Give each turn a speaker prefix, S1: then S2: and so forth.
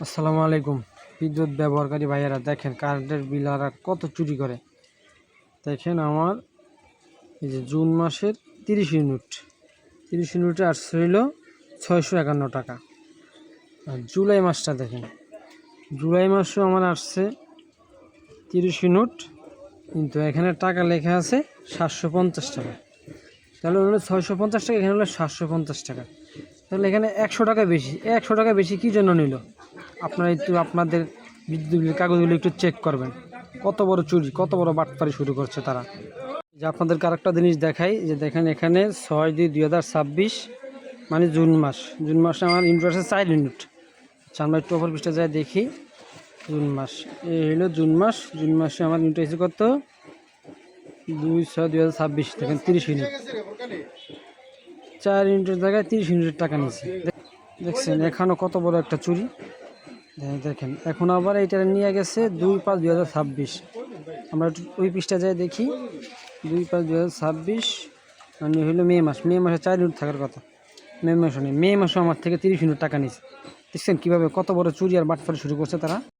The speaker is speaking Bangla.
S1: আসসালামু আলাইকুম। বিদ্যুৎ ব্যবহারকারী ভাইয়েরা দেখেন কারেন্টের বিলারা কত চুরি করে। দেখেন আমার এই যে জুন মাসের 30 ইউনিটে আসছে হইল 651 টাকা। আর জুলাই মাসটা দেখেন, জুলাই মাসও আমার আসছে 30 ইউনিট, কিন্তু এখানে টাকা লেখা আছে 750 টাকা। তাহলে হলো 650 টাকা, এখানে হলো 750 টাকা। তাহলে এখানে 100 টাকা বেশি। 100 টাকা বেশি কী জন্য নিল? আপনারা একটু আপনাদের বিদ্যুৎ বিলের কাগজগুলো একটু চেক করবেন। কত বড় চুরি, কত বড় বাটপারি শুরু করছে তারা। যে আপনাদেরকে আরেকটা জিনিস দেখাই, যে দেখেন এখানে 6/2/2026 মানে জুন মাসে আমার ইউনিট আছে 4 ইউনিট। আচ্ছা, আমরা একটু অপর পৃষ্ঠা যাই দেখি। জুন মাস, এই হলো জুন মাসে আমার ইউনিট হয়েছে কত? 2/6/2026। দেখেন 30 ইউনিট, 4 ইউনিটের জায়গায় 30 ইউনিটের টাকা নিয়েছে। দেখছেন এখানেও কত বড় একটা চুরি। দেখেন এখন আবার এইটা নিয়ে গেছে 2/5/2026। আমরা একটু ওই পৃষ্ঠা যাই দেখি। 2/5/2026 মানে হলো মে মাসে 4 ইউনিট থাকার কথা। মে মাসে আমার থেকে 30 ইউনিট টাকা নিয়েছে। দেখছেন কীভাবে কত বড় চুরি আর বাটপারি শুরু করছে তারা।